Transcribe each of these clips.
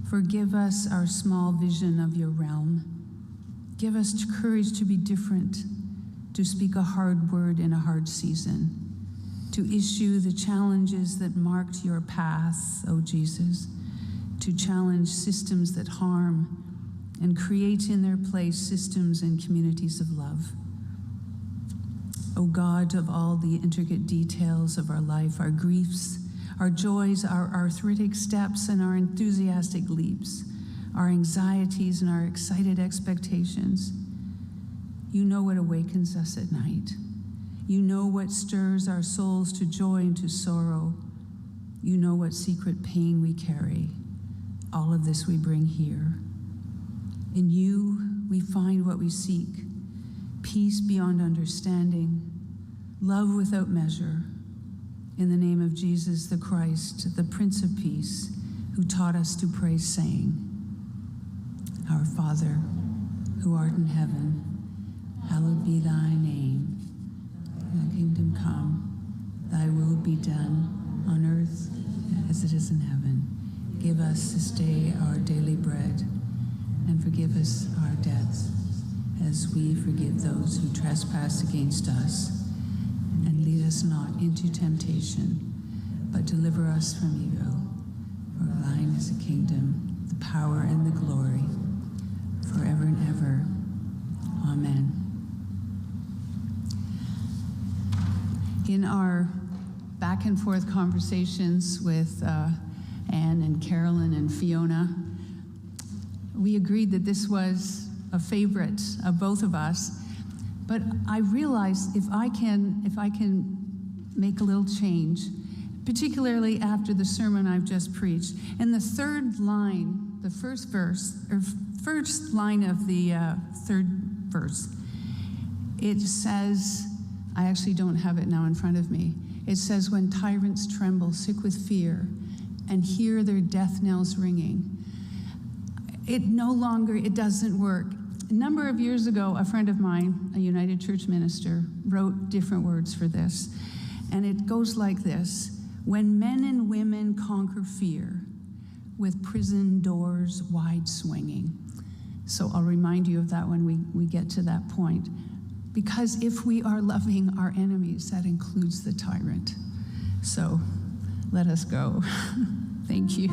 Forgive us our small vision of your realm. Give us courage to be different, to speak a hard word in a hard season, to issue the challenges that marked your path, O Jesus, to challenge systems that harm and create in their place systems and communities of love. O God of all the intricate details of our life, our griefs, our joys, our arthritic steps and our enthusiastic leaps, our anxieties and our excited expectations, you know what awakens us at night. You know what stirs our souls to joy and to sorrow. You know what secret pain we carry. All of this we bring here. In you, we find what we seek: peace beyond understanding, love without measure. In the name of Jesus the Christ, the Prince of Peace, who taught us to pray, saying, Our Father, who art in heaven, hallowed be thy name. Thy kingdom come, thy will be done on earth as it is in heaven. Give us this day our daily bread, and forgive us our debts, as we forgive those who trespass against us. And lead us not into temptation, but deliver us from evil. For thine is the kingdom, the power, and the glory, forever and ever. Amen. In our back and forth conversations with Anne and Carolyn and Fiona, we agreed that this was a favorite of both of us. But I realized if I can make a little change, particularly after the sermon I've just preached, in the third line, the first verse, or first line of the third verse, it says, I actually don't have it now in front of me. It says, when tyrants tremble, sick with fear, and hear their death knells ringing. It doesn't work. A number of years ago, a friend of mine, a United Church minister, wrote different words for this. And it goes like this: when men and women conquer fear, with prison doors wide swinging. So I'll remind you of that when we get to that point. Because if we are loving our enemies, that includes the tyrant. So let us go. Thank you.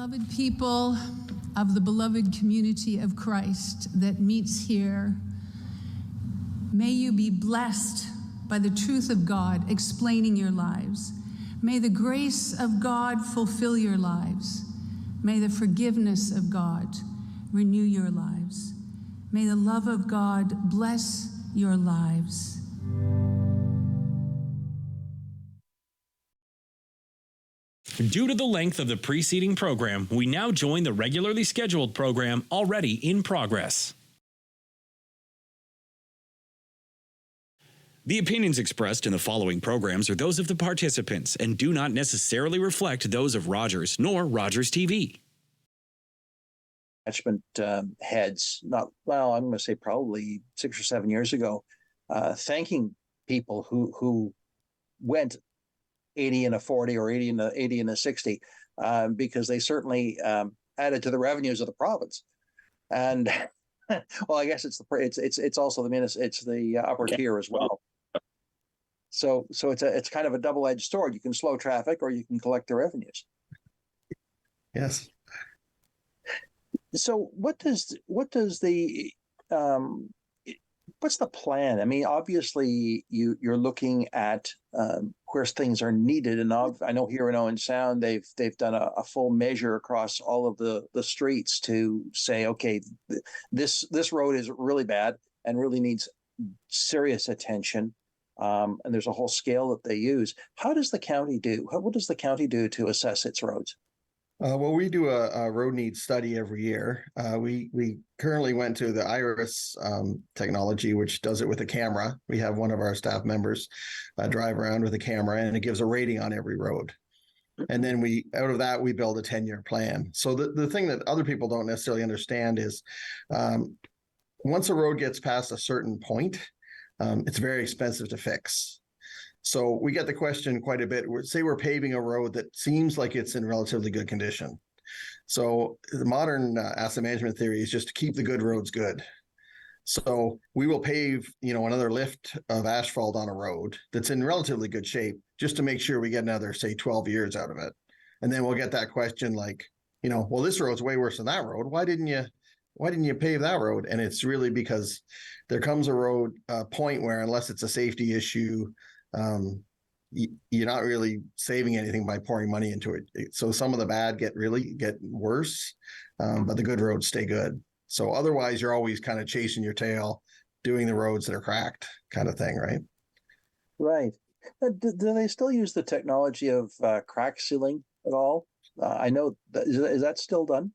Beloved people of the beloved community of Christ that meets here, may you be blessed by the truth of God explaining your lives. May the grace of God fulfill your lives. May the forgiveness of God renew your lives. May the love of God bless your lives. Due to the length of the preceding program, we now join the regularly scheduled program already in progress. The opinions expressed in the following programs are those of the participants and do not necessarily reflect those of Rogers nor Rogers TV. Management heads, I'm going to say probably 6 or 7 years ago, thanking people who went 80 and a 40 or 80 and a 60, because they certainly added to the revenues of the province. And well, I guess it's also the upper tier as well. So it's kind of a double-edged sword. You can slow traffic or you can collect the revenues. Yes. So what's the plan? I mean, obviously you're looking at where things are needed, and I know here in Owen Sound they've done a full measure across all of the streets to say, okay, this road is really bad and really needs serious attention. And there's a whole scale that they use. How does the county do? What does the county do to assess its roads? Well, we do a road needs study every year. We currently went to the Iris technology, which does it with a camera. We have one of our staff members drive around with a camera, and it gives a rating on every road. And then out of that, we build a 10-year plan. So the thing that other people don't necessarily understand is once a road gets past a certain point, it's very expensive to fix. So we get the question quite a bit. Say we're paving a road that seems like it's in relatively good condition. So the modern asset management theory is just to keep the good roads good. So we will pave, another lift of asphalt on a road that's in relatively good shape just to make sure we get another, say, 12 years out of it. And then we'll get that question like, well, this road's way worse than that road. Why didn't you pave that road? And it's really because there comes a point where, unless it's a safety issue, you're not really saving anything by pouring money into it. So some of the bad get worse, but the good roads stay good. So otherwise, you're always kind of chasing your tail, doing the roads that are cracked, kind of thing, right? Right. Do they still use the technology of crack sealing at all? I know is that still done?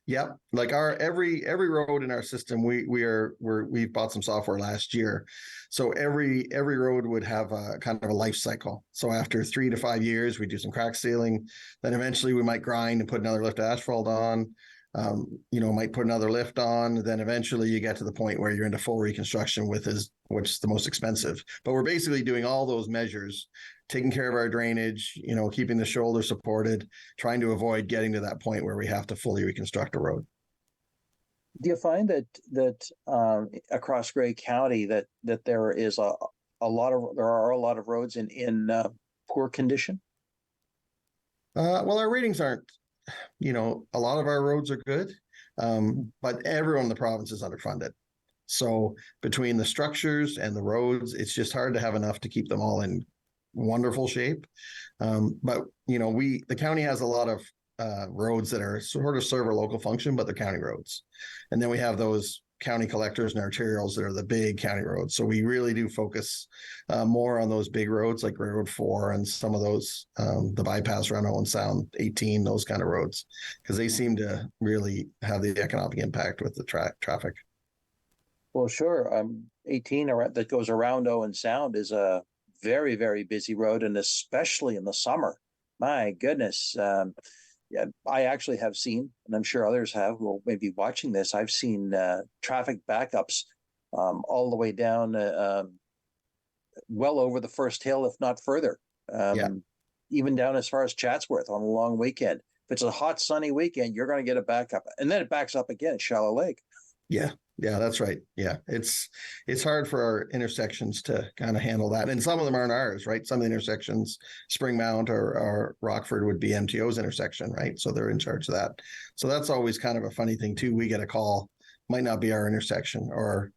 Yep. Like every road in our system, we've bought some software last year. So every road would have a kind of a life cycle. So after 3 to 5 years, we do some crack sealing. Then eventually we might grind and put another lift of asphalt on. Might put another lift on. Then eventually you get to the point where you're into full reconstruction, which is the most expensive. But we're basically doing all those measures, taking care of our drainage, keeping the shoulder supported, trying to avoid getting to that point where we have to fully reconstruct a road. Do you find that across Grey County that there are a lot of roads in poor condition? Well, our ratings aren't. A lot of our roads are good, but everyone in the province is underfunded. So between the structures and the roads, it's just hard to have enough to keep them all in wonderful shape. But the county has a lot of roads that are sort of serve a local function, but they're county roads. And then we have those county collectors and arterials that are the big county roads. So we really do focus more on those big roads like Railroad 4 and some of those, the bypass around Owen Sound 18, those kind of roads, because they seem to really have the economic impact with the traffic. Well, sure. 18 that goes around Owen Sound is a very, very busy road, and especially in the summer. My goodness. Yeah, I actually have seen, and I'm sure others have who will maybe watching this, I've seen traffic backups all the way down well over the First Hill, if not further. Even down as far as Chatsworth on a long weekend. If it's a hot, sunny weekend, you're going to get a backup. And then it backs up again at Shallow Lake. Yeah. Yeah, that's right. Yeah, it's hard for our intersections to kind of handle that, and some of them aren't ours, right? Some of the intersections, Springmount or Rockford would be MTO's intersection, right? So they're in charge of that. So that's always kind of a funny thing too. We get a call, might not be our intersection, or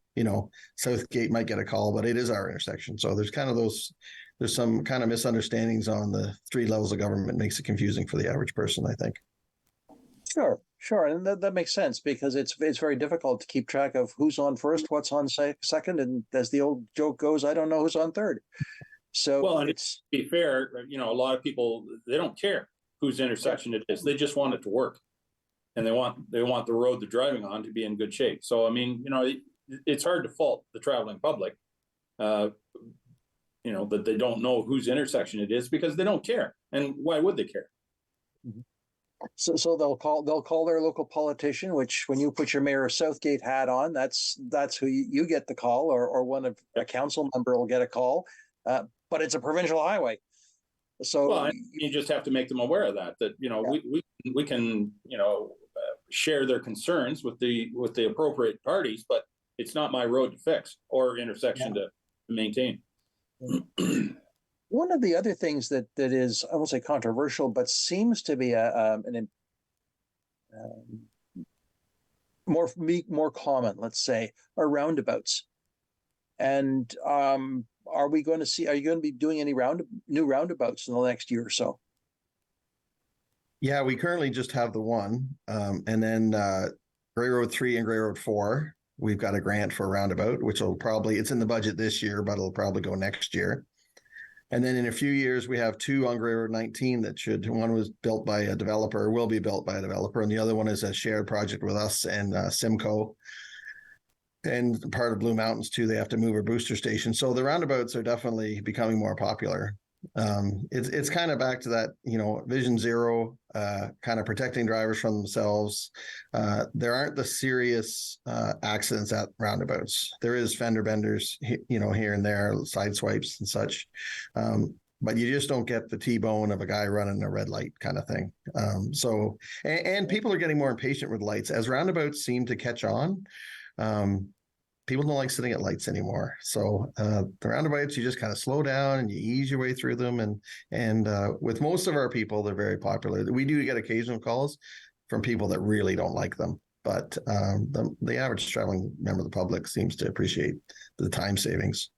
Southgate might get a call, but it is our intersection. So there's kind of there's some kind of misunderstandings on the three levels of government, makes it confusing for the average person, I think. Sure, and that makes sense because it's very difficult to keep track of who's on first, what's on second, and as the old joke goes, I don't know who's on third. So well, and it's to be fair, a lot of people, they don't care whose intersection it is; they just want it to work, and they want the road they're driving on to be in good shape. So I mean, it's hard to fault the traveling public, that they don't know whose intersection it is because they don't care, and why would they care? So they'll call their local politician, which when you put your Mayor of Southgate hat on, that's who you get the call, or one of a council member will get a call, but it's a provincial highway. So well, you just have to make them aware of that we can share their concerns with the appropriate parties, but it's not my road to fix or intersection to maintain. One of the other things that is, I won't say controversial, but seems to be more common, let's say, are roundabouts. And are you going to be doing any new roundabouts in the next year or so? Yeah, we currently just have the one, and then Grey Road 3 and Grey Road 4. We've got a grant for a roundabout, which it's in the budget this year, but it'll probably go next year. And then in a few years, we have 2 on Grey Road 19 one was built by a developer, will be built by a developer, and the other one is a shared project with us and Simcoe. And part of Blue Mountains too, they have to move a booster station. So the roundabouts are definitely becoming more popular. It's kind of back to that, Vision Zero, kind of protecting drivers from themselves. There aren't the serious accidents at roundabouts. There is fender benders, here and there, side swipes and such. But you just don't get the T-bone of a guy running a red light kind of thing. And people are getting more impatient with lights as roundabouts seem to catch on. People don't like sitting at lights anymore. So the roundabouts, you just kind of slow down and you ease your way through them. And with most of our people, they're very popular. We do get occasional calls from people that really don't like them. But the average traveling member of the public seems to appreciate the time savings.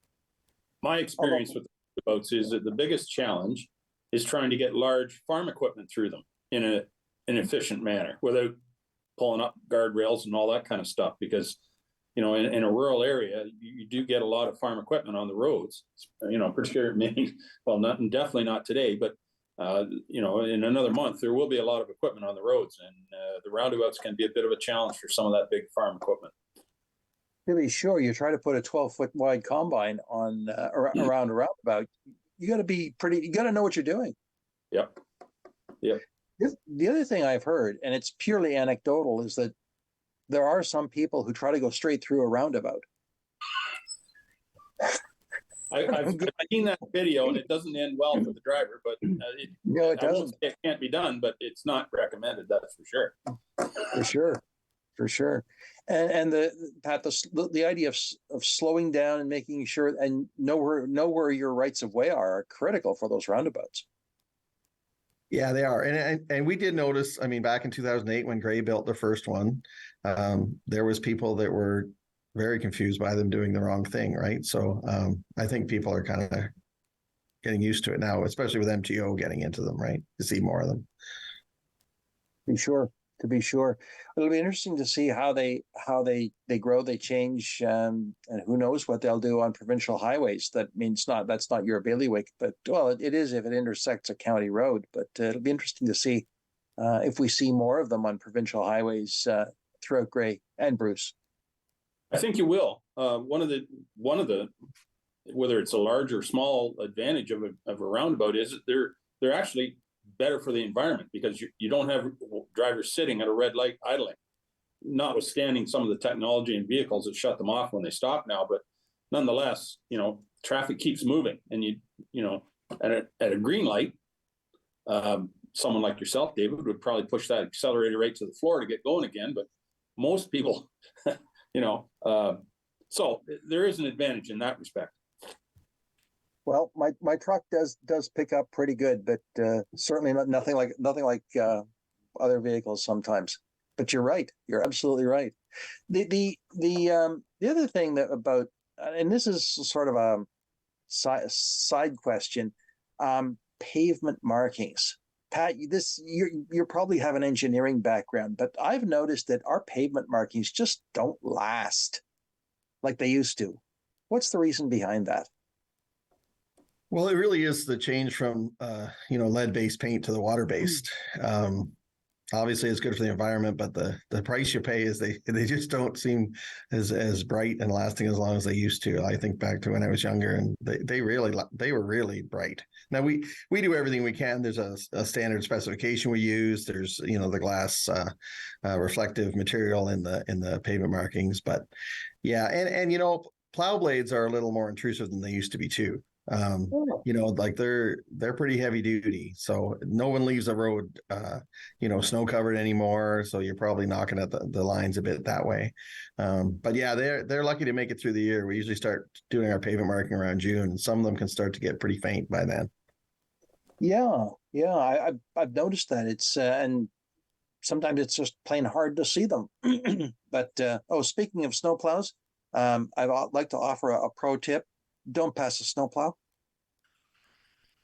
My experience with the roundabouts is that the biggest challenge is trying to get large farm equipment through them in an efficient manner without pulling up guardrails and all that kind of stuff, because in a rural area, you do get a lot of farm equipment on the roads, particularly, definitely not today, but, in another month, there will be a lot of equipment on the roads, and the roundabouts can be a bit of a challenge for some of that big farm equipment. To be sure, you try to put a 12-foot wide combine on around a roundabout, you got to know what you're doing. Yep. The other thing I've heard, and it's purely anecdotal, is that there are some people who try to go straight through a roundabout. I've seen that video, and it doesn't end well for the driver, but it doesn't. It can't be done, but it's not recommended. That's for sure. For sure. And the idea of slowing down and making sure and know where your rights of way are critical for those roundabouts. Yeah, they are. And we did notice, back in 2008 when Gray built the first one, there was people that were very confused by them doing the wrong thing, right? So I think people are kind of getting used to it now, especially with MTO getting into them, right? To see more of them. To be sure. It'll be interesting to see how they grow, they change, and who knows what they'll do on provincial highways. That's not your bailiwick, but it is if it intersects a county road. But it'll be interesting to see if we see more of them on provincial highways throughout Grey and Bruce. I think you will. One of the whether it's a large or small advantage of a roundabout is that they're actually better for the environment, because you don't have drivers sitting at a red light idling, notwithstanding some of the technology and vehicles that shut them off when they stop now. But nonetheless, traffic keeps moving, and at a green light, someone like yourself, David, would probably push that accelerator rate to the floor to get going again. But most people So there is an advantage in that respect. Well, my truck does pick up pretty good, but certainly nothing like other vehicles sometimes. But you're right. You're absolutely right. The other thing that about, and this is sort of a side question, pavement markings. Pat, you probably have an engineering background, but I've noticed that our pavement markings just don't last like they used to. What's the reason behind that? Well, it really is the change from lead-based paint to the water-based. Obviously, it's good for the environment, but the price you pay is they just don't seem as bright and lasting as long as they used to. I think back to when I was younger, and they were really bright. Now we do everything we can. There's a standard specification we use. There's the glass reflective material in the pavement markings, but yeah, and plow blades are a little more intrusive than they used to be too. Like they're pretty heavy duty, so no one leaves a road snow covered anymore, so you're probably knocking at the lines a bit that way. But yeah, they're lucky to make it through the year. We usually start doing our pavement marking around June, and some of them can start to get pretty faint by then. Yeah, I've noticed that. It's and sometimes it's just plain hard to see them. But speaking of snowplows, I'd like to offer a pro tip. Don't pass a snowplow.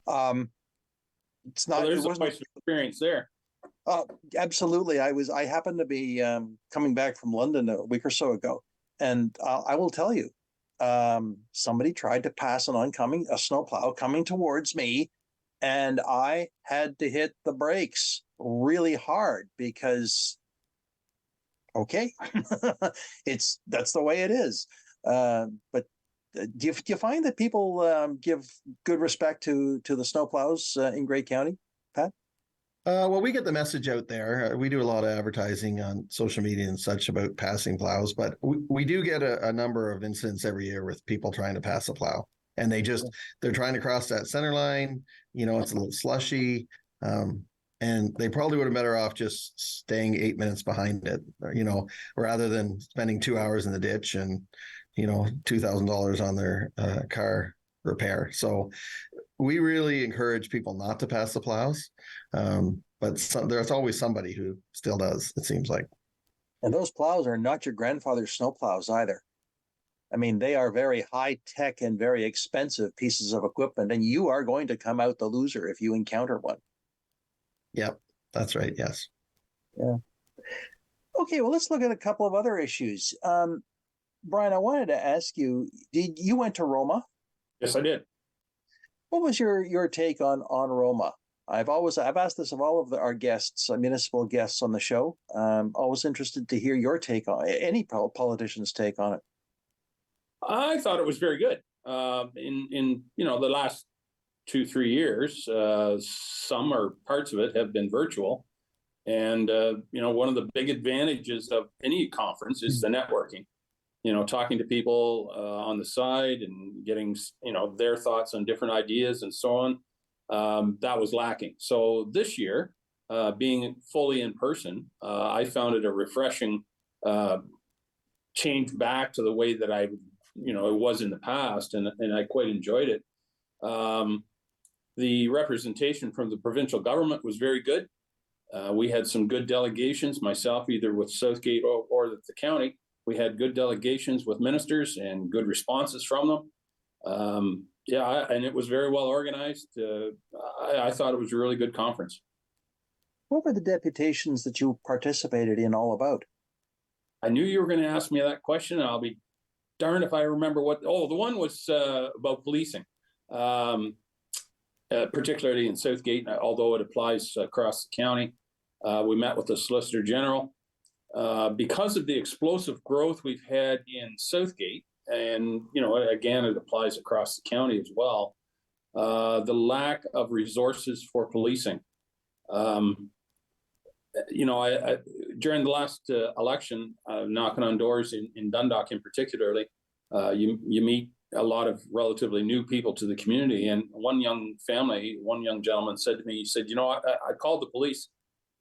It's not. There's a place of experience there. Absolutely. I happened to be coming back from London a week or so ago, and I will tell you, somebody tried to pass a snowplow coming towards me, and I had to hit the brakes really hard because, okay, that's the way it is. But do you find that people give good respect to the snowplows in Grey County, Pat? Well, we get the message out there. We do a lot of advertising on social media and such about passing plows, but we do get a number of incidents every year with people trying to pass a plow, and they're trying to cross that center line. It's a little slushy, and they probably would have better off just staying 8 minutes behind it, rather than spending 2 hours in the ditch and $2,000 on their car repair. So we really encourage people not to pass the plows. But there's always somebody who still does, it seems like. And those plows are not your grandfather's snow plows either. I mean, they are very high tech and very expensive pieces of equipment, and you are going to come out the loser if you encounter one. Yep, that's right. Yes. Yeah. Okay, well, let's look at a couple of other issues. Brian, I wanted to ask you, you went to Roma? Yes, I did. What was your take on Roma? I've asked this of all of our guests, municipal guests on the show. Always interested to hear your take on any politician's take on it. I thought it was very good. In the last 2-3 years, some or parts of it have been virtual, and one of the big advantages of any conference is the networking. Talking to people on the side and getting, their thoughts on different ideas and so on. That was lacking. So this year, being fully in person, I found it a refreshing change back to the way that it was in the past, and I quite enjoyed it. The representation from the provincial government was very good. We had some good delegations, myself, either with Southgate or the county. We had good delegations with ministers and good responses from them. And it was very well organized. I thought it was a really good conference. What were the deputations that you participated in all about? I knew you were going to ask me that question, and I'll be darned if I remember what. Oh, the one was about policing, particularly in Southgate, although it applies across the county. We met with the Solicitor General. Because of the explosive growth we've had in Southgate, and again, it applies across the county as well, the lack of resources for policing. During the last election, knocking on doors in Dundalk in particularly, you meet a lot of relatively new people to the community. And one young gentleman said to me, he said, I called the police,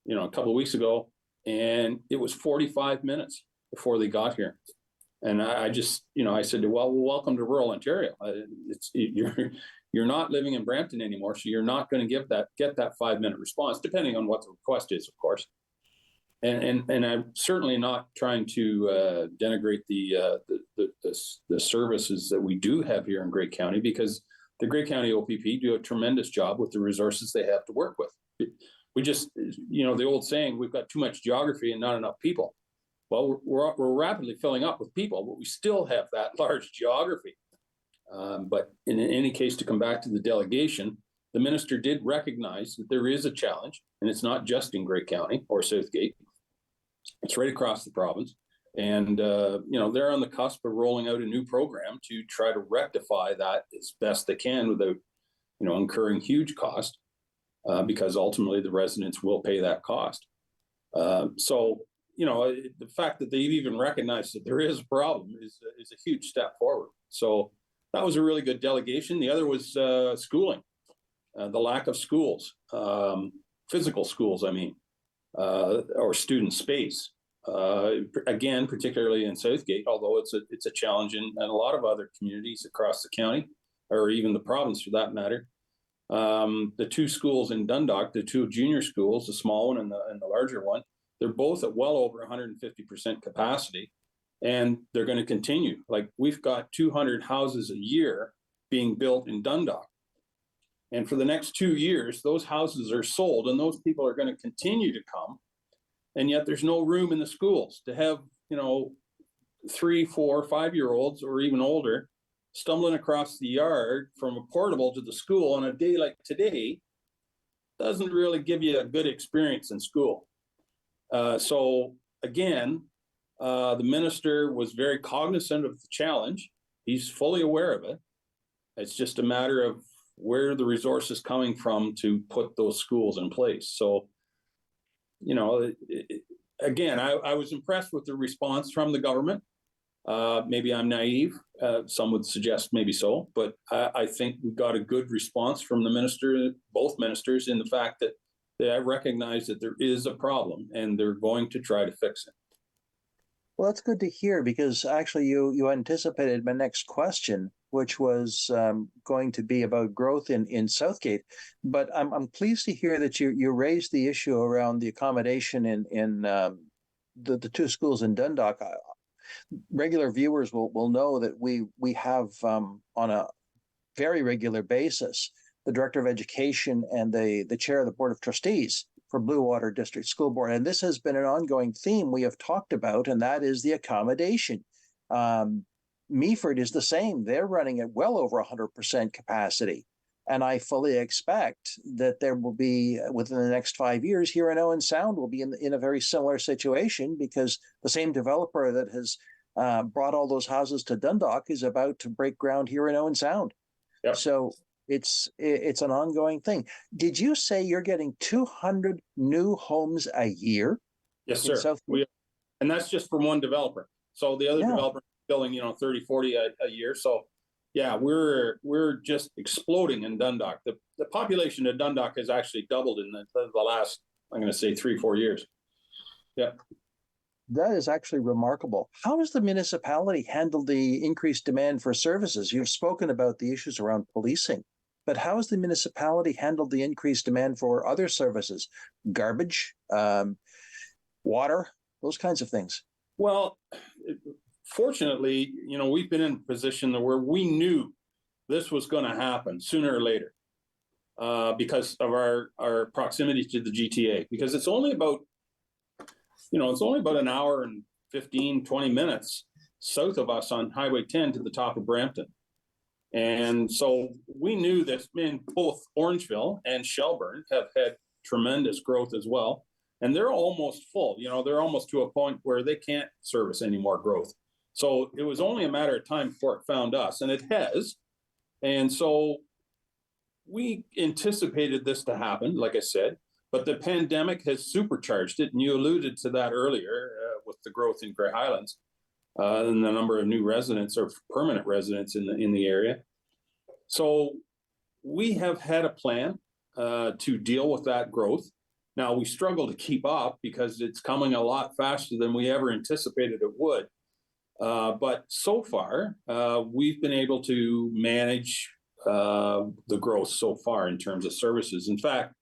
a couple of weeks ago, and it was 45 minutes before they got here. And I just, I said, well, welcome to rural Ontario. You're not living in Brampton anymore, so you're not going to get that 5-minute response, depending on what the request is, of course. And I'm certainly not trying to denigrate the services that we do have here in Grey County, because the Grey County OPP do a tremendous job with the resources they have to work with. We just, the old saying, we've got too much geography and not enough people. Well, we're rapidly filling up with people, but we still have that large geography. But in any case, to come back to the delegation, the minister did recognize that there is a challenge, and it's not just in Grey County or Southgate. It's right across the province. And, they're on the cusp of rolling out a new program to try to rectify that as best they can without, incurring huge cost, because ultimately the residents will pay that cost. So, the fact that they've even recognized that there is a problem is a huge step forward. So that was a really good delegation. The other was schooling, the lack of schools, physical schools, or student space. Again, particularly in Southgate, although it's a challenge in a lot of other communities across the county, or even the province for that matter. The two schools in Dundalk, the two junior schools, the small one and the larger one, they're both at well over 150% capacity, and they're going to continue. Like, we've got 200 houses a year being built in Dundalk. And for the next 2 years, those houses are sold, and those people are going to continue to come. And yet there's no room in the schools to have, 3, 4, 5-year-olds or even older stumbling across the yard from a portable to the school on a day like today. Doesn't really give you a good experience in school. So again, the minister was very cognizant of the challenge. He's fully aware of it. It's just a matter of where the resources coming from to put those schools in place. So, again, I was impressed with the response from the government. Maybe I'm naive. Some would suggest maybe so, but I think we got a good response from the minister, both ministers, in the fact that they recognize that there is a problem and they're going to try to fix it. Well, that's good to hear, because actually you anticipated my next question, which was going to be about growth in Southgate. But I'm pleased to hear that you raised the issue around the accommodation in the two schools in Dundalk. Regular viewers will know that we have on a very regular basis the Director of Education and the Chair of the Board of Trustees for Blue Water District School Board. And this has been an ongoing theme we have talked about, and that is the accommodation. Meaford is the same. They're running at well over 100% capacity. And I fully expect that there will be, within the next 5 years, here in Owen Sound will be in a very similar situation, because the same developer that has brought all those houses to Dundalk is about to break ground here in Owen Sound. Yep. So it's an ongoing thing. Did you say you're getting 200 new homes a year? Yes, sir. And that's just from one developer. So the other developer building, 30, 40 a year. So yeah, we're just exploding in Dundalk. The population of Dundalk has actually doubled in the last, I'm going to say 3-4 years. Yeah. That is actually remarkable. How has the municipality handled the increased demand for services? You've spoken about the issues around policing, but how has the municipality handled the increased demand for other services, garbage, water, those kinds of things? Well, fortunately, we've been in a position where we knew this was going to happen sooner or later, because of our proximity to the GTA, because it's only about an hour and 15, 20 minutes south of us on Highway 10 to the top of Brampton. And so we knew that both Orangeville and Shelburne have had tremendous growth as well. And they're almost full, they're almost to a point where they can't service any more growth. So it was only a matter of time before it found us, and it has. And so we anticipated this to happen, like I said, but the pandemic has supercharged it. And you alluded to that earlier with the growth in Grey Highlands and the number of new residents or permanent residents in the area. So we have had a plan to deal with that growth. Now, we struggle to keep up because it's coming a lot faster than we ever anticipated it would. But so far, we've been able to manage the growth so far in terms of services. In fact,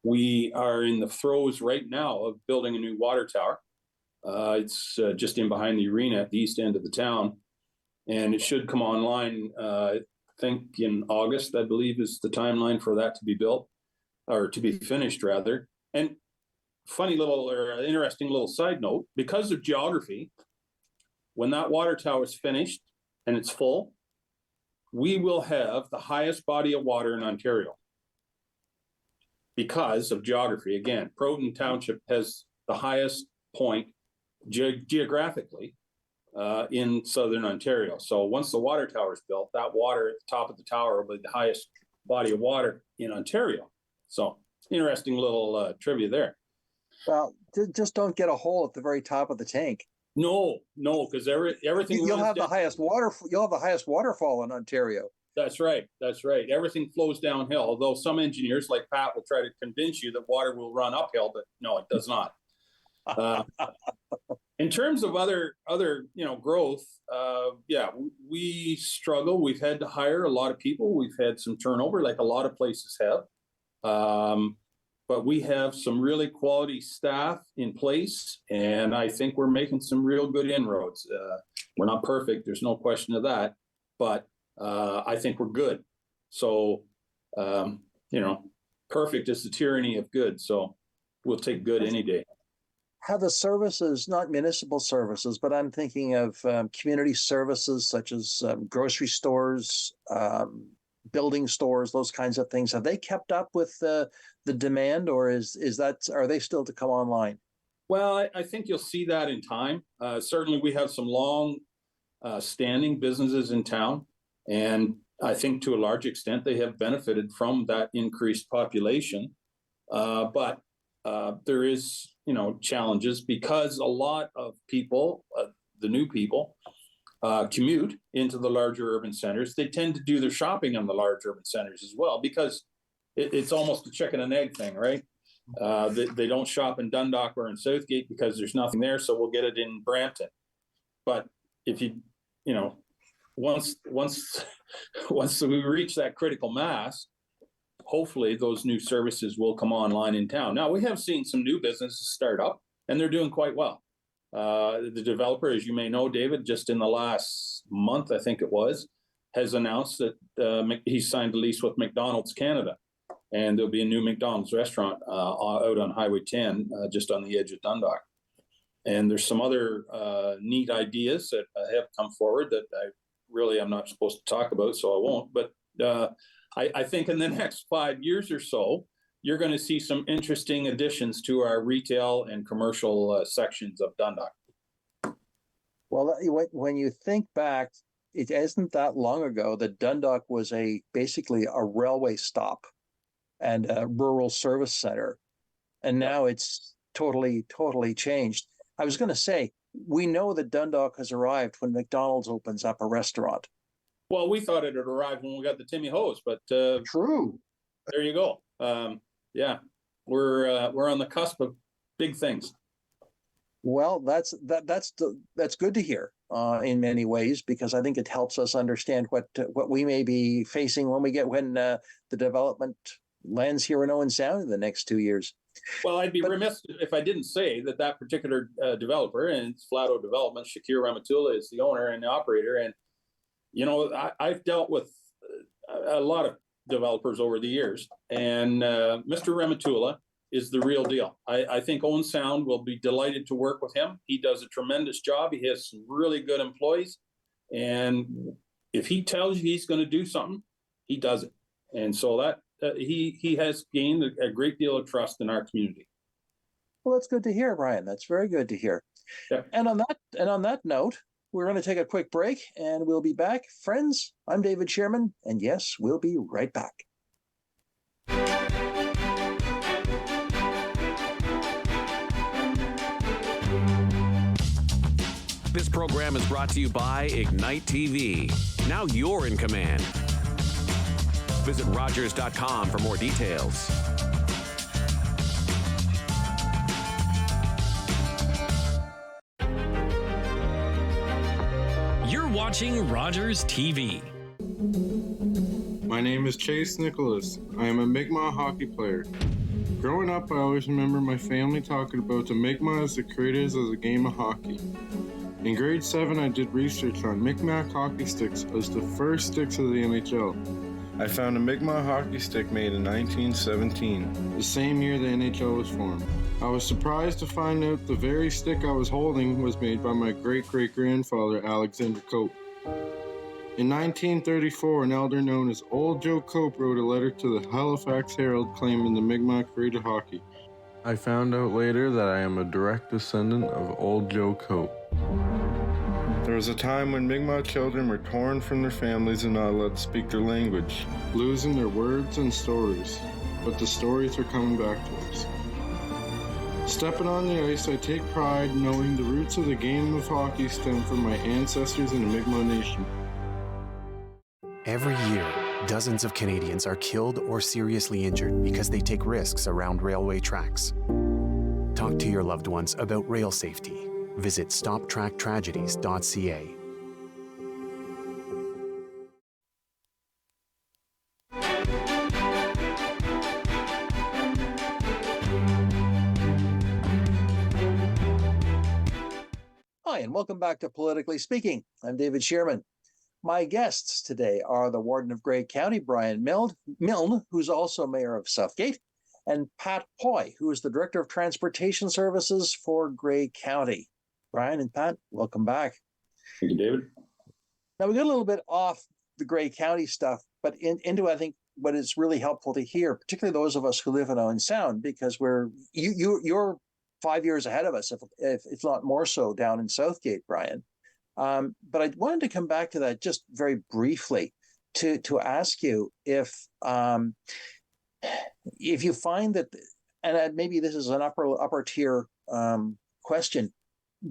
we are in the throes right now of building a new water tower. It's just in behind the arena at the east end of the town, and it should come online, I think in August, I believe is the timeline for that to be built, or to be finished rather. And funny little or interesting little side note, because of geography, when that water tower is finished and it's full, we will have the highest body of water in Ontario. Because of geography, again, Croton Township has the highest point geographically in southern Ontario. So once the water tower is built, that water at the top of the tower will be the highest body of water in Ontario. So interesting little trivia there. Well, just don't get a hole at the very top of the tank. No, because everything You'll have the highest water. You'll have the highest waterfall in Ontario. That's right. Everything flows downhill. Although some engineers like Pat will try to convince you that water will run uphill, but no, it does not. In terms of other growth, we struggle. We've had to hire a lot of people. We've had some turnover, like a lot of places have. But we have some really quality staff in place, and I think we're making some real good inroads. We're not perfect. There's no question of that, but I think we're good. So, perfect is the tyranny of good. So we'll take good any day. Have the services, not municipal services, but I'm thinking of community services such as grocery stores, building stores, those kinds of things. Have they kept up with the demand, or are they still to come online? Well, I think you'll see that in time. Certainly, we have some long standing businesses in town, and I think to a large extent they have benefited from that increased population. But there is, challenges because a lot of people, the new people, commute into the larger urban centers. They tend to do their shopping in the large urban centers as well, because it's almost a chicken and egg thing, right? They don't shop in Dundalk or in Southgate because there's nothing there, so we'll get it in Brampton. But if once we reach that critical mass, hopefully those new services will come online in town. Now, we have seen some new businesses start up, and they're doing quite well. The developer, as you may know, David, just in the last month, I think it was, has announced that he signed a lease with McDonald's Canada, and there'll be a new McDonald's restaurant out on Highway 10, just on the edge of Dundalk. And there's some other neat ideas that have come forward that I'm not supposed to talk about, so I won't. But I think in the next 5 years or so, you're going to see some interesting additions to our retail and commercial sections of Dundalk. Well, when you think back, it isn't that long ago that Dundalk was basically a railway stop and a rural service center. And now it's totally changed. I was going to say, we know that Dundalk has arrived when McDonald's opens up a restaurant. Well, we thought it had arrived when we got the Timmy Hose, but true. There you go. We're on the cusp of big things. Well, that's good to hear in many ways, because I think it helps us understand what we may be facing when the development lands here in Owen Sound in the next 2 years. Well, I'd be remiss if I didn't say that particular developer, and it's Flato Development, Shakir Ramatullah is the owner and the operator. And, I've dealt with a lot of developers over the years, and Mr. Ramatullah is the real deal. I think Owen Sound will be delighted to work with him. He does a tremendous job. He has some really good employees. And if he tells you he's going to do something, he does it. And so that he has gained a great deal of trust in our community. Well, that's good to hear, Brian. That's very good to hear. Yeah. And on that note, we're going to take a quick break, and we'll be back. Friends, I'm David Shearman, and yes, we'll be right back. This program is brought to you by Ignite TV. Now you're in command. Visit Rogers.com for more details. watching Rogers TV. My name is Chase Nicholas. I am a Mi'kmaq hockey player. Growing up, I always remember my family talking about the Mi'kmaq as the creators of the game of hockey. In grade 7, I did research on Mi'kmaq hockey sticks as the first sticks of the NHL. I found a Mi'kmaq hockey stick made in 1917, the same year the NHL was formed. I was surprised to find out the very stick I was holding was made by my great-great-grandfather, Alexander Cope. In 1934, an elder known as Old Joe Cope wrote a letter to the Halifax Herald claiming the Mi'kmaq created hockey. I found out later that I am a direct descendant of Old Joe Cope. There was a time when Mi'kmaq children were torn from their families and not allowed to speak their language, losing their words and stories. But the stories are coming back to us. Stepping on the ice, I take pride knowing the roots of the game of hockey stem from my ancestors in the Mi'kmaq Nation. Every year, dozens of Canadians are killed or seriously injured because they take risks around railway tracks. Talk to your loved ones about rail safety. Visit stoptracktragedies.ca. Hi, and welcome back to Politically Speaking. I'm David Shearman. My guests today are the Warden of Grey County, Brian Milne, who's also Mayor of Southgate, and Pat Poy, who is the Director of Transportation Services for Grey County. Brian and Pat, welcome back. Thank you, David. Now, we got a little bit off the Grey County stuff, but into, I think, what is really helpful to hear, particularly those of us who live in Owen Sound, because you're 5 years ahead of us, if not more so, down in Southgate, Brian. But I wanted to come back to that just very briefly to ask you if you find that, and maybe this is an upper tier question,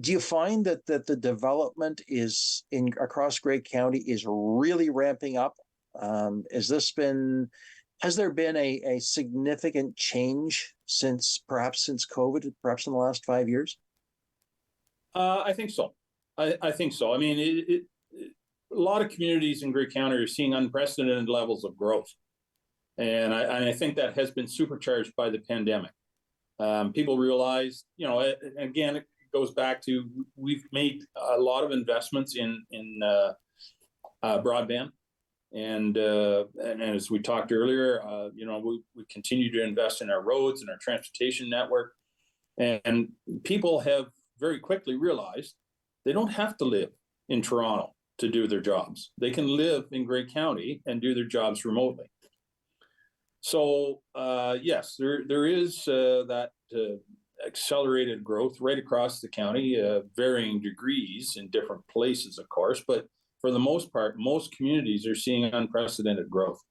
do you find that the development is across Grey County is really ramping up? Has there been a significant change since COVID, perhaps in the last 5 years? I think so. I think so. I mean, a lot of communities in Grey County are seeing unprecedented levels of growth. And I think that has been supercharged by the pandemic. People realize, again, it goes back to we've made a lot of investments in broadband. And as we talked earlier, we continue to invest in our roads and our transportation network. And people have very quickly realized they don't have to live in Toronto to do their jobs. They can live in Grey County and do their jobs remotely. So yes, there is that accelerated growth right across the county, varying degrees in different places, of course, but for the most part, most communities are seeing unprecedented growth.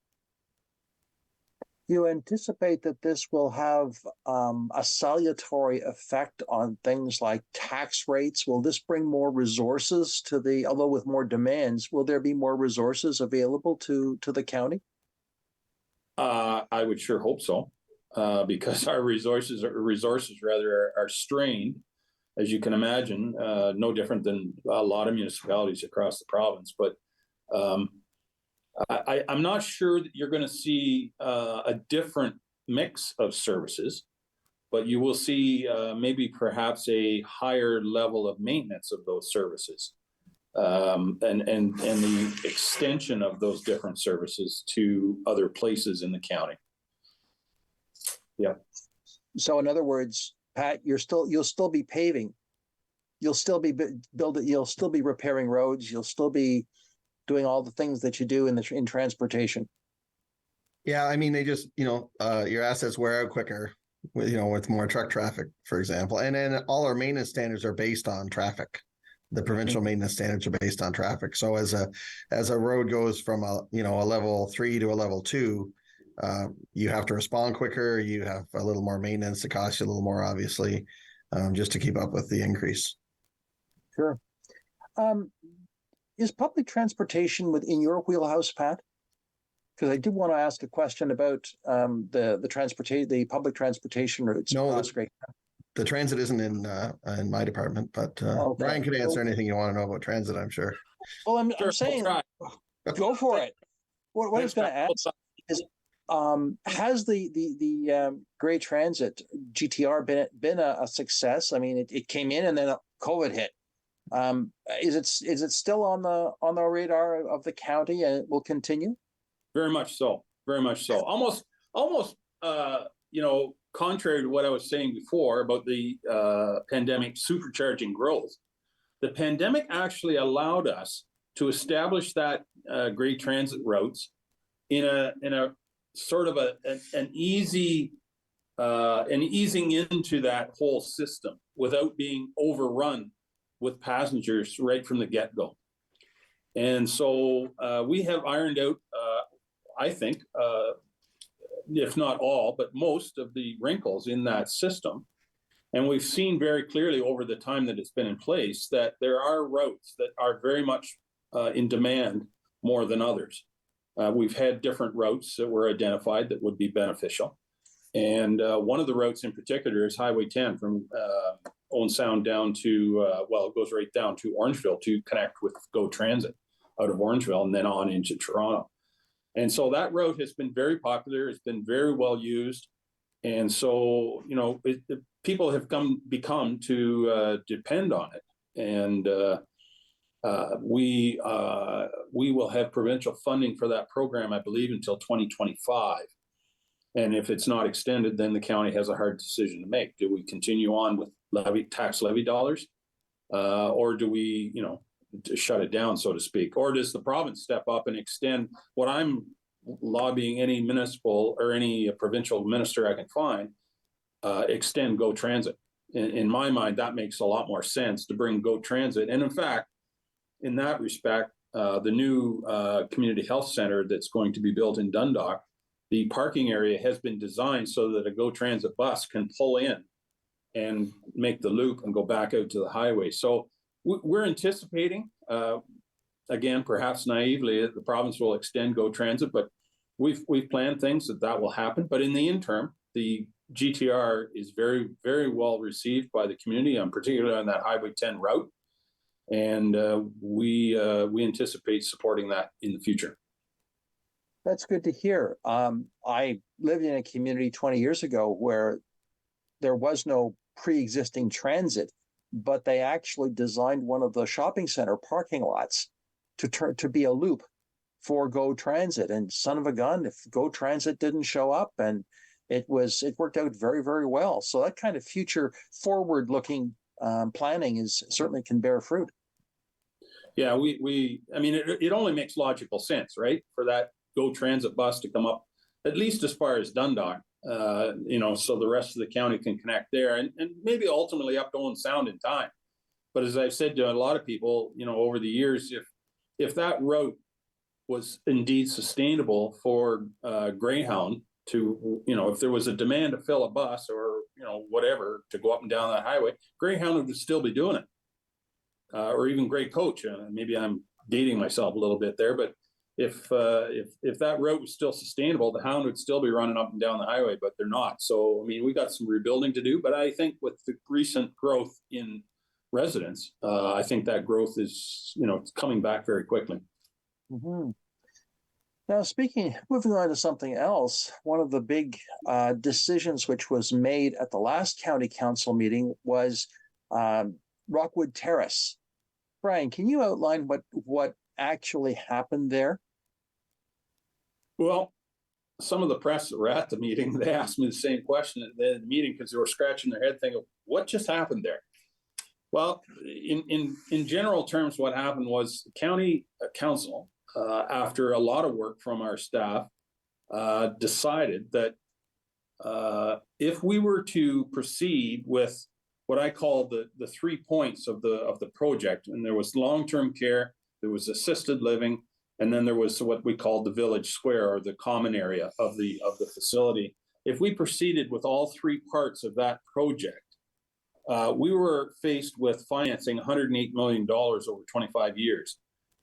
You anticipate that this will have a salutary effect on things like tax rates? Will this bring more resources although with more demands, will there be more resources available to the county? I would sure hope so, because our resources are strained, as you can imagine, no different than a lot of municipalities across the province. But I'm not sure that you're going to see a different mix of services, but you will see maybe perhaps a higher level of maintenance of those services, and the extension of those different services to other places in the county. Yeah. So in other words, Pat, you'll still be paving, you'll still be building, you'll still be repairing roads, you'll still be doing all the things that you do in transportation. Yeah, I mean, they just, your assets wear out quicker, with more truck traffic, for example. And then all our maintenance standards are based on traffic. The provincial maintenance standards are based on traffic. So as a road goes from a level 3 to a level 2, you have to respond quicker. You have a little more maintenance. It costs you a little more, obviously, just to keep up with the increase. Sure. Is public transportation within your wheelhouse, Pat? Because I did want to ask a question about the public transportation routes. No, that's great. The transit isn't in my department, but okay. Brian could answer anything you want to know about transit, I'm sure. Well, I'm Sure, saying, we'll try. go for it. What I was Thanks, going to Matt. ask is, has the Gray Transit GTR been a success? I mean, it came in and then COVID hit. Is it still on the radar of the county, and it will continue? Very much so. Very much so. Almost, contrary to what I was saying before about the pandemic supercharging growth, the pandemic actually allowed us to establish that Gray Transit routes in a sort of an easing into that whole system without being overrun with passengers right from the get-go. And so we have ironed out, I think, if not all, but most of the wrinkles in that system. And we've seen very clearly over the time that it's been in place that there are routes that are very much in demand more than others. We've had different routes that were identified that would be beneficial. And one of the routes in particular is Highway 10 from Owen Sound down to, it goes right down to Orangeville to connect with GO Transit out of Orangeville and then on into Toronto. And so that route has been very popular. It's been very well used. And so, people have become to depend on it. And we will have provincial funding for that program, I believe, until 2025. And if it's not extended, then the county has a hard decision to make. Do we continue on with tax levy dollars? Or do we, to shut it down, so to speak? Or does the province step up and extend what I'm lobbying any municipal or any provincial minister I can find, extend GO Transit? In my mind, that makes a lot more sense to bring GO Transit. And in fact, in that respect, the new community health center that's going to be built in Dundalk, the parking area has been designed so that a GO Transit bus can pull in and make the loop and go back out to the highway. So we're anticipating, again, perhaps naively, that the province will extend GO Transit, but we've planned things that will happen. But in the interim, the GTR is very, very well received by the community, and particularly on that Highway 10 route. And we anticipate supporting that in the future. That's good to hear. I lived in a community 20 years ago where there was no pre-existing transit, but they actually designed one of the shopping center parking lots to be a loop for GO Transit. And son of a gun, if GO Transit didn't show up, and it worked out very, very well. So that kind of future forward-looking planning certainly can bear fruit. Yeah, it only makes logical sense, right? For that GO Transit bus to come up at least as far as Dundalk, so the rest of the county can connect there, and maybe ultimately up to Owen Sound in time. But as I've said to a lot of people, over the years, if that route was indeed sustainable for Greyhound to, if there was a demand to fill a bus or, whatever to go up and down that highway, Greyhound would still be doing it. Or even Grey Coach. Maybe I'm dating myself a little bit there, but if that route was still sustainable, the Hound would still be running up and down the highway, but they're not. So, we got some rebuilding to do, but I think with the recent growth in residents, I think that growth is, coming back very quickly. Mm-hmm. Now, moving on to something else, one of the big decisions which was made at the last county council meeting was Rockwood Terrace. Brian, can you outline what actually happened there? Well, some of the press that were at the meeting, they asked me the same question at the end of the meeting because they were scratching their head thinking, what just happened there? Well, in general terms, what happened was the county council, after a lot of work from our staff, decided that if we were to proceed with what I call the 3 points of the project, and there was long-term care, there was assisted living, and then there was what we called the village square, or the common area of the facility. If we proceeded with all 3 parts of that project, we were faced with financing $108 million over 25 years.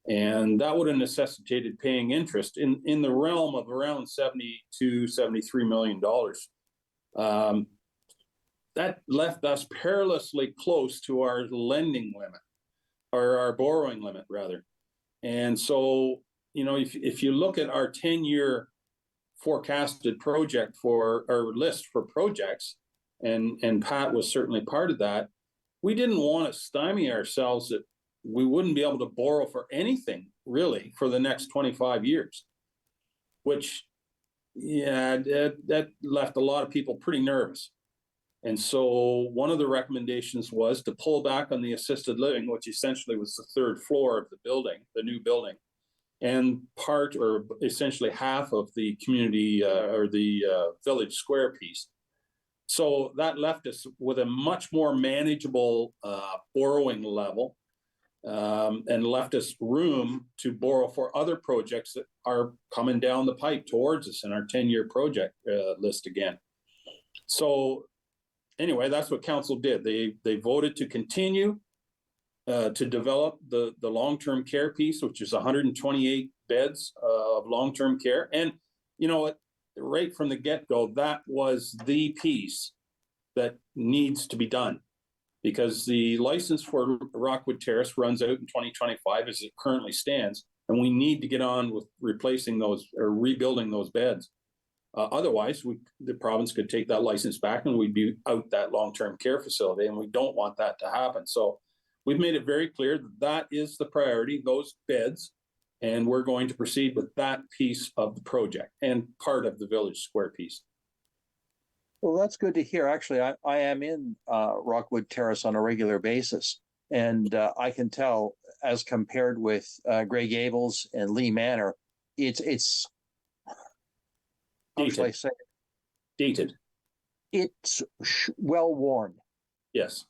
And that would have necessitated paying interest in the realm of around $72–73 million. That left us perilously close to our lending limit, or our borrowing limit, rather. And so, if you look at our 10-year forecasted project for our list for projects, and Pat was certainly part of that, we didn't want to stymie ourselves that we wouldn't be able to borrow for anything really for the next 25 years, which, that left a lot of people pretty nervous. And so one of the recommendations was to pull back on the assisted living, which essentially was the third floor of the building, the new building, and part or essentially half of the community or the village square piece. So that left us with a much more manageable borrowing level, and left us room to borrow for other projects that are coming down the pipe towards us in our 10-year project list again. So anyway, that's what council did. They voted to continue to develop the long-term care piece, which is 128 beds of long-term care. And you know what, right from the get-go, that was the piece that needs to be done, because the license for Rockwood Terrace runs out in 2025 as it currently stands, and we need to get on with replacing those or rebuilding those beds. Otherwise, the province could take that license back and we'd be out that long-term care facility, and we don't want that to happen. So we've made it very clear that that is the priority, those beds, and we're going to proceed with that piece of the project and part of the Village Square piece. Well, that's good to hear. Actually, I am in Rockwood Terrace on a regular basis, and I can tell, as compared with Grey Gables and Lee Manor, it's how should I say? Dated. It's well worn. Yes.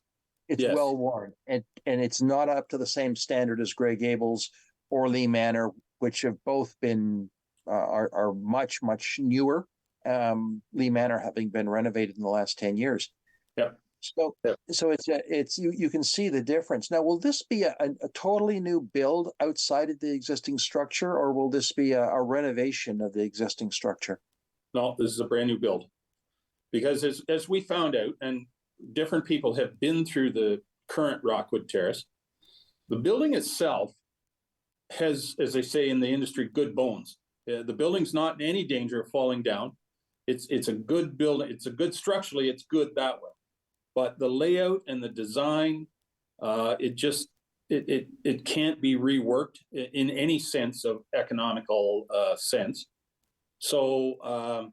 It's well worn, and it's not up to the same standard as Grey Gables or Lee Manor, which have both been are much newer. Lee Manor having been renovated in the last 10 years. Yep. So it's you can see the difference. Now, will this be a totally new build outside of the existing structure, or will this be a renovation of the existing structure? No, this is a brand new build, because as we found out, and different people have been through the current Rockwood Terrace, the building itself has, as they say in the industry, good bones. The building's not in any danger of falling down. It's a good building. It's a good structurally. It's good that way, but the layout and the design, it can't be reworked in any sense of economical sense. So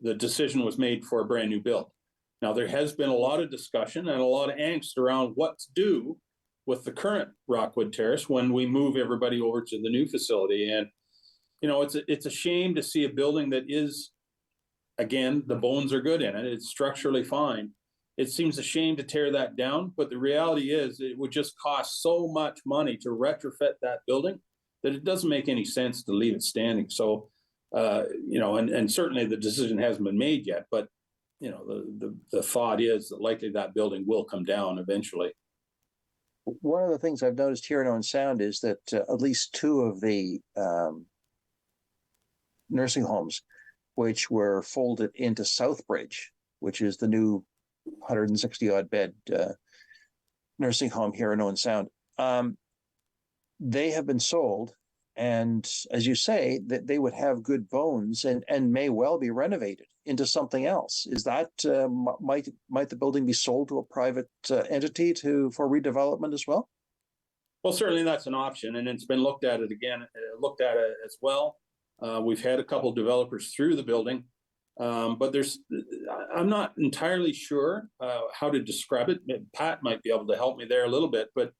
the decision was made for a brand new build. Now, there has been a lot of discussion and a lot of angst around what to do with the current Rockwood Terrace when we move everybody over to the new facility. And, it's a shame to see a building that is, again, the bones are good in it. It's structurally fine. It seems a shame to tear that down, but the reality is it would just cost so much money to retrofit that building that it doesn't make any sense to leave it standing. So, and certainly the decision hasn't been made yet, but the thought is that likely that building will come down eventually. One of the things I've noticed here in Owen Sound is that at least two of the nursing homes, which were folded into Southbridge, which is the new 160 odd bed nursing home here in Owen Sound, they have been sold. And as you say, that they would have good bones and may well be renovated into something else. Is that might the building be sold to a private entity for redevelopment as well? Well, certainly that's an option, and it's been looked at as well. We've had a couple of developers through the building, but I'm not entirely sure how to describe it. Pat might be able to help me there a little bit, but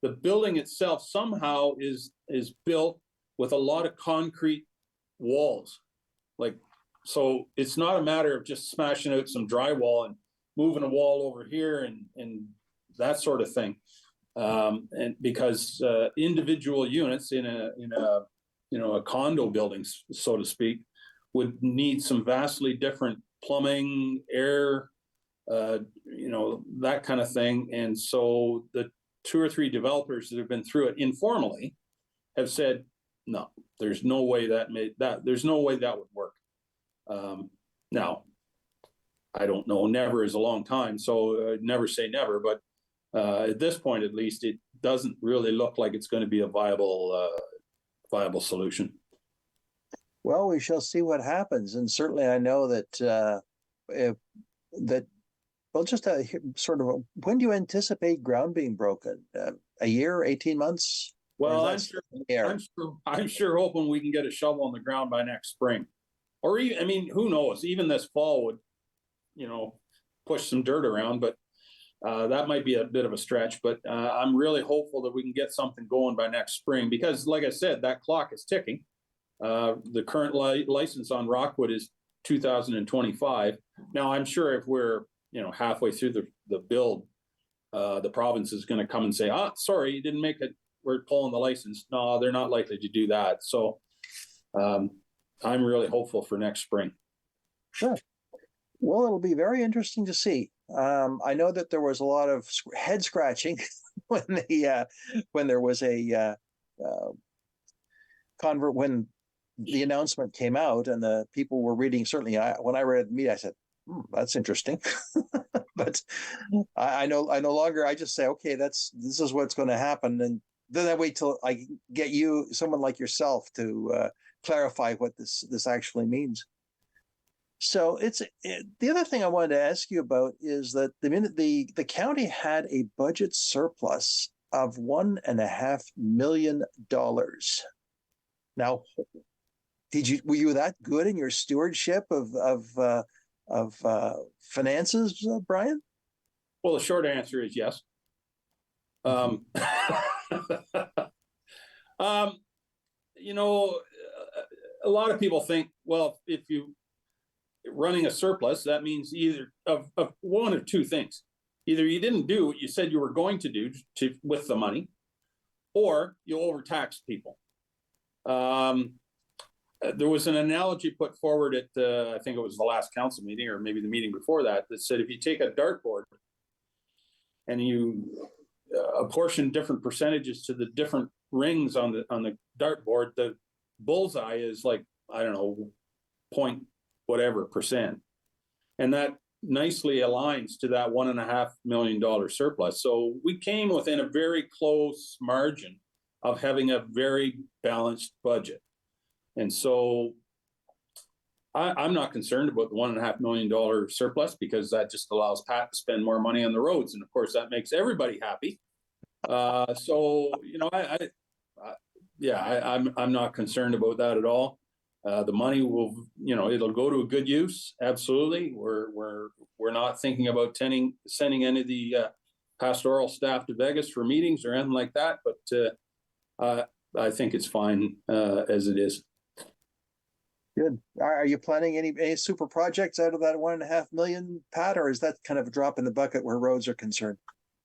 the building itself somehow is built with a lot of concrete walls. So it's not a matter of just smashing out some drywall and moving a wall over here and that sort of thing. And because individual units in a condo building, so to speak, would need some vastly different plumbing, air, that kind of thing. And so the 2 or 3 developers that have been through it informally have said, no, there's no way that would work. Now, I don't know, never is a long time, so never say never, but at this point, at least, it doesn't really look like it's going to be a viable viable solution. Well, we shall see what happens, and certainly I know that just sort of when do you anticipate ground being broken? A year, 18 months? Well, I'm sure hoping we can get a shovel on the ground by next spring, or even, I mean, who knows? Even this fall would, push some dirt around, but that might be a bit of a stretch. But I'm really hopeful that we can get something going by next spring, because, like I said, that clock is ticking. The current license on Rockwood is 2025. Now, I'm sure if we're halfway through the build, the province is going to come and say, sorry, you didn't make it, we're pulling the license. No, they're not likely to do that. So I'm really hopeful for next spring. Sure. Well, it'll be very interesting to see. I know that there was a lot of head scratching when there was a when the announcement came out and the people were reading. Certainly, when I read the media, I said, "That's interesting." But I no longer. I just say, "Okay, this is what's going to happen," and then I wait till I get someone like yourself, to clarify what this actually means. So the other thing I wanted to ask you about is that the county had a budget surplus of $1.5 million. Now, were you that good in your stewardship of finances, Brian? Well, the short answer is yes. A lot of people think, well, if you running a surplus, that means either of one of two things. Either you didn't do what you said you were going to do with the money, or you overtaxed people. There was an analogy put forward at, I think it was the last council meeting, or maybe the meeting before that said, if you take a dartboard and you apportion different percentages to the different rings on the dartboard, the bullseye is like, I don't know, point whatever percent. And that nicely aligns to that $1.5 million surplus. So we came within a very close margin of having a very balanced budget. And so I'm not concerned about the $1.5 million surplus, because that just allows Pat to spend more money on the roads. And of course, that makes everybody happy. So, I'm not concerned about that at all. The money will, it'll go to a good use. Absolutely. We're not thinking about sending any of the pastoral staff to Vegas for meetings or anything like that. But I think it's fine as it is. Good. Are you planning any super projects out of that $1.5 million, Pat, or is that kind of a drop in the bucket where roads are concerned?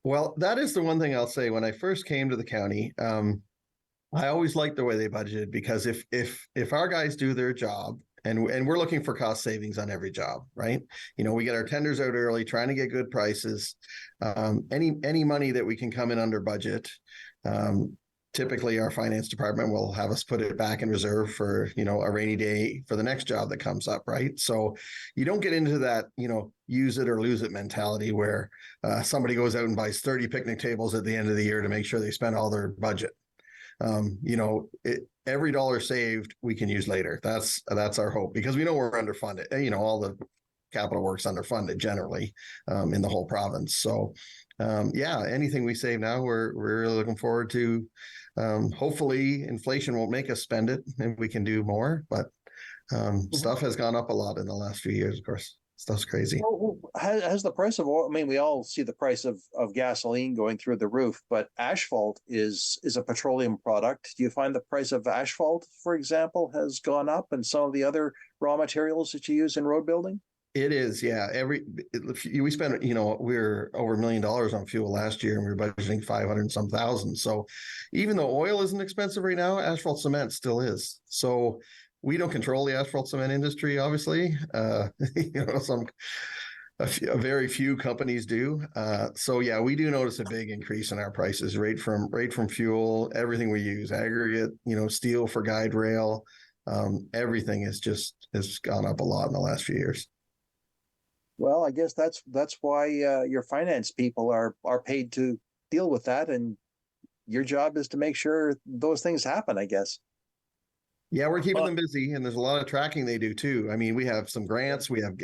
Well, that is the one thing I'll say. When I first came to the county, I always liked the way they budgeted, because if our guys do their job, and we're looking for cost savings on every job, right? We get our tenders out early, trying to get good prices. Any money that we can come in under budget, typically our finance department will have us put it back in reserve for, a rainy day for the next job that comes up, right? So you don't get into that, use it or lose it mentality where somebody goes out and buys 30 picnic tables at the end of the year to make sure they spend all their budget. Every dollar saved we can use later. That's our hope, because we know we're underfunded. All the capital works underfunded generally in the whole province. So anything we save now, we're really looking forward to. Hopefully inflation won't make us spend it and we can do more, but stuff has gone up a lot in the last few years, of course. Stuff's crazy. Well, has the price of oil, we all see the price of gasoline going through the roof, but asphalt is a petroleum product. Do you find the price of asphalt, for example, has gone up, and some of the other raw materials that you use in road building? It is, yeah. We spent, we were over $1 million on fuel last year, and we were budgeting 500 and some thousand. So even though oil isn't expensive right now, asphalt cement still is. So we don't control the asphalt cement industry, obviously. Very few companies do. So yeah, we do notice a big increase in our prices, right from fuel, everything we use, aggregate, steel for guide rail, everything has gone up a lot in the last few years. Well, I guess that's why your finance people are paid to deal with that, and your job is to make sure those things happen, I guess. Yeah, we're keeping them busy, and there's a lot of tracking they do too. I mean, we have some grants. We have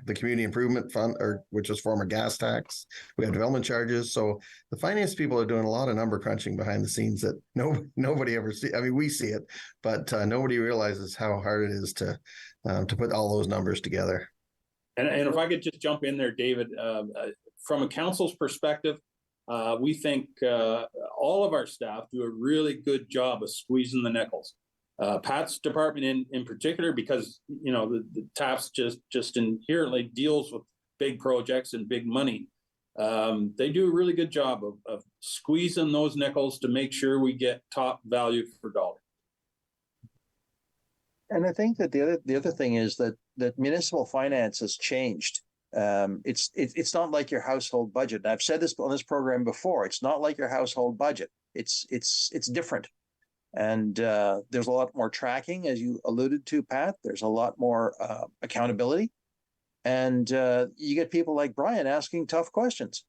the Community Improvement Fund, which is former gas tax. We have development charges. So the finance people are doing a lot of number crunching behind the scenes that nobody ever see. I mean, we see it, but nobody realizes how hard it is to put all those numbers together. And if I could just jump in there, David, from a council's perspective, we think all of our staff do a really good job of squeezing the nickels. Pat's department in particular, because the TAPS just inherently deals with big projects and big money. They do a really good job of squeezing those nickels to make sure we get top value for dollar. And I think that the other thing is that municipal finance has changed. It's not like your household budget. And I've said this on this program before. It's not like your household budget. It's different. And there's a lot more tracking, as you alluded to, Pat. There's a lot more accountability. And you get people like Brian asking tough questions.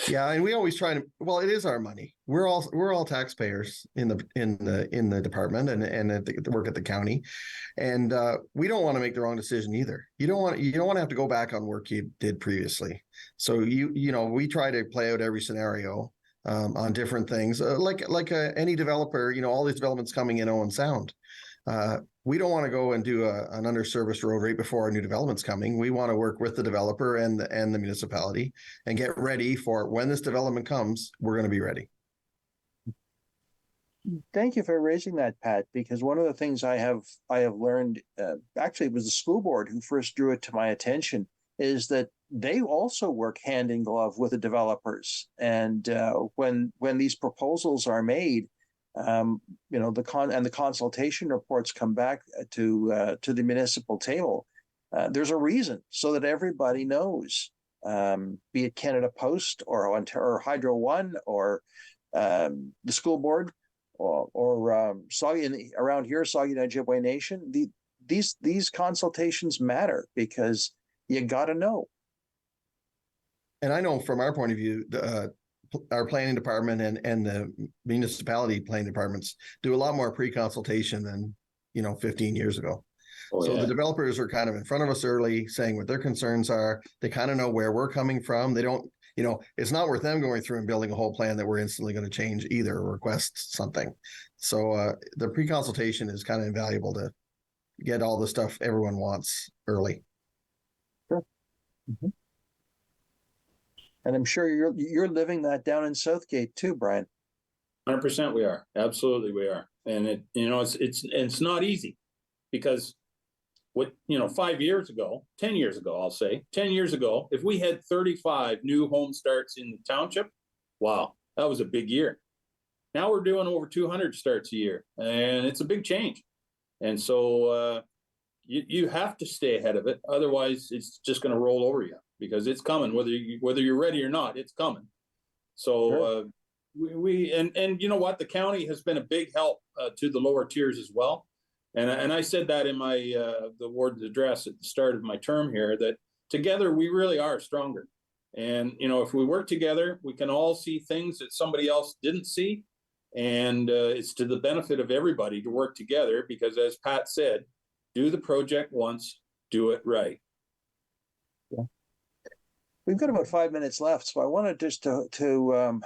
Yeah, and we always try to. Well, it is our money. We're all taxpayers in the department and work at the county, and we don't want to make the wrong decision either. You don't want to have to go back on work you did previously. So we try to play out every scenario on different things, like any developer. All these developments coming in Owen Sound. We don't want to go and do an underserviced road right before a new development's coming. We want to work with the developer and the municipality and get ready for when this development comes. We're going to be ready. Thank you for raising that, Pat, because one of the things I have learned, actually it was the school board who first drew it to my attention, is that they also work hand in glove with the developers. And when these proposals are made, the consultation reports come back to the municipal table. There's a reason, so that everybody knows, be it Canada Post or Hydro One or the school board or around here, Saugeen Ojibwe Nation. These consultations matter because you got to know. And I know from our point of view, our planning department and the municipality planning departments do a lot more pre-consultation than 15 years ago. The developers are kind of in front of us early, saying what their concerns are. They kind of know where we're coming from. They don't, it's not worth them going through and building a whole plan that we're instantly going to change either or request something. So the pre-consultation is kind of invaluable to get all the stuff everyone wants early. Sure. Mm-hmm. And I'm sure you're living that down in Southgate too, Brian. 100% we are. Absolutely we are. And it's not easy, because 5 years ago, 10 years ago, I'll say 10 years ago, if we had 35 new home starts in the township, wow, that was a big year. Now we're doing over 200 starts a year, and it's a big change. And so you have to stay ahead of it. Otherwise, it's just going to roll over you, because it's coming, whether you're ready or not, it's coming. So sure. And you know what, the county has been a big help to the lower tiers as well. And I said that in my the warden's address at the start of my term here, that together we really are stronger. And if we work together, we can all see things that somebody else didn't see. And it's to the benefit of everybody to work together, because as Pat said, do the project once, do it right. Yeah. We've got about 5 minutes left, so I wanted just to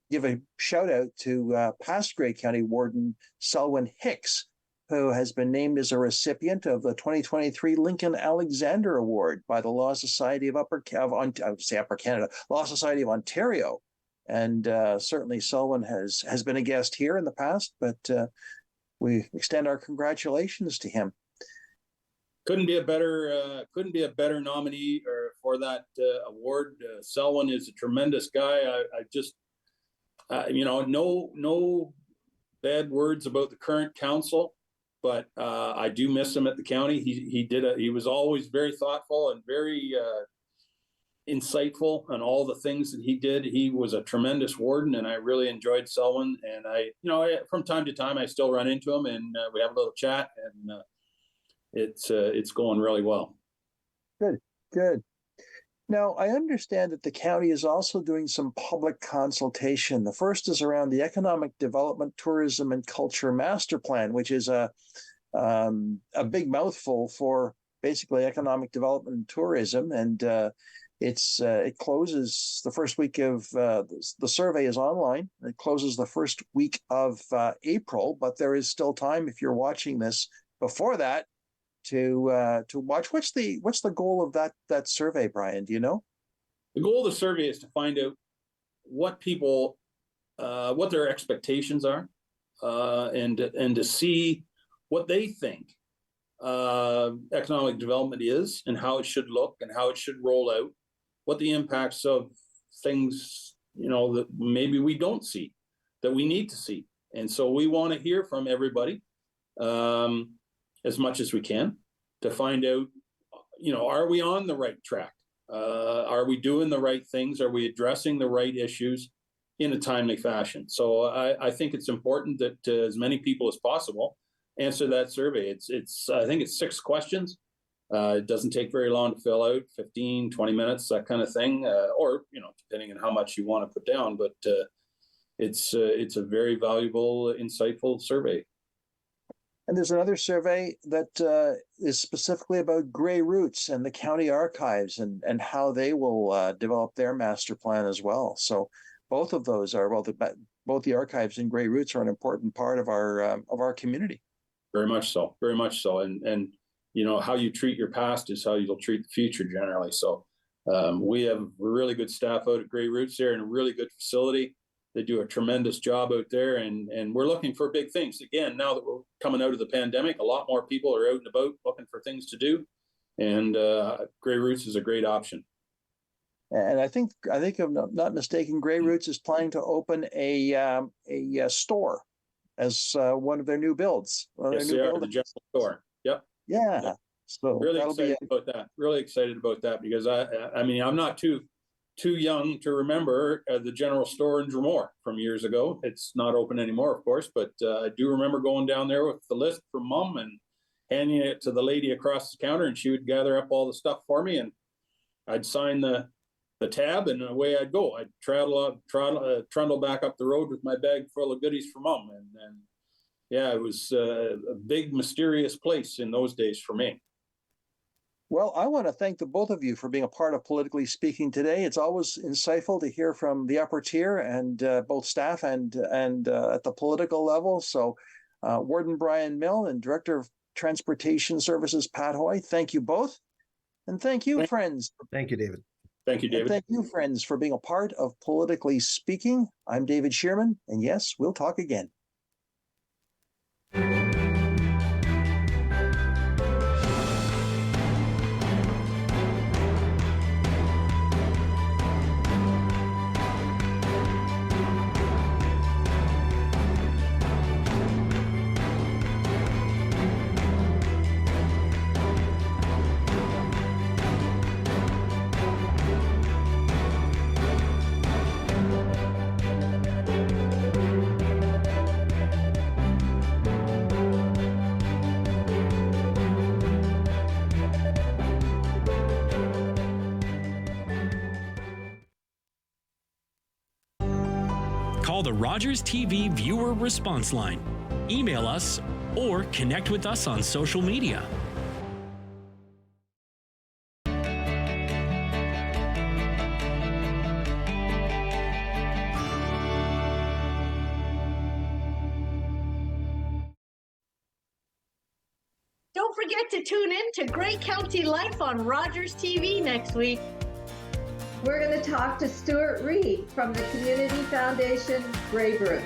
give a shout out to past Grey County Warden Selwyn Hicks, who has been named as a recipient of the 2023 Lincoln Alexander Award by the Law Society of Law Society of Ontario. And certainly Selwyn has been a guest here in the past, but we extend our congratulations to him. Couldn't be a better nominee for that award. Selwyn is a tremendous guy. I just no bad words about the current council, but I do miss him at the county. He was always very thoughtful and very insightful on all the things that he did. He was a tremendous warden, and I really enjoyed Selwyn. And I from time to time I still run into him, and we have a little chat, and it's going really well. Good. Now, I understand that the county is also doing some public consultation. The first is around the Economic Development, Tourism, and Culture Master Plan, which is a big mouthful for basically economic development and tourism. And it closes the first week of the survey is online. It closes the first week of April, but there is still time if you're watching this before that to watch. What's the goal of that survey, Brian? Do you know? The goal of the survey is to find out what people, what their expectations are, and to see what they think economic development is and how it should look and how it should roll out, what the impacts of things, that maybe we don't see, that we need to see. And so we want to hear from everybody as much as we can to find out, are we on the right track? Are we doing the right things? Are we addressing the right issues in a timely fashion? So I think it's important that as many people as possible answer that survey. I think it's 6 questions. It doesn't take very long to fill out, 15, 20 minutes, that kind of thing, or, depending on how much you want to put down. But it's a very valuable, insightful survey. And there's another survey that is specifically about Grey Roots and the county archives and how they will develop their master plan as well. So both of those are, both the archives and Grey Roots are an important part of our community. Very much so. And how you treat your past is how you'll treat the future generally. So we have really good staff out at Grey Roots there and a really good facility. They do a tremendous job out there, and we're looking for big things. Again, now that we're coming out of the pandemic, a lot more people are out and about looking for things to do, and Grey Roots is a great option. And I think if I'm not mistaken, Grey Roots is planning to open a store as one of their new builds. Yes, they are, the general store. Yep. Yeah. So really excited about that. Really excited about that because I mean I'm not too young to remember the general store in Drumore from years ago. It's not open anymore, of course, but I do remember going down there with the list from Mom and handing it to the lady across the counter, and she would gather up all the stuff for me, and I'd sign the tab, and away I'd go. I'd trundle back up the road with my bag full of goodies for Mom, and yeah, it was a big, mysterious place in those days for me. Well, I want to thank the both of you for being a part of Politically Speaking today. It's always insightful to hear from the upper tier and both staff and at the political level. So Warden Brian Milne and Director of Transportation Services Pat Hoy, thank you both. And thank you, friends. Thank you, David. Thank you, David. And thank you, friends, for being a part of Politically Speaking. I'm David Shearman, and yes, we'll talk again. Call the Rogers TV viewer response line, email us, or connect with us on social media. Don't forget to tune in to Grey County Life on Rogers TV next week. We're going to talk to Stuart Reed from the Community Foundation Grey Roots.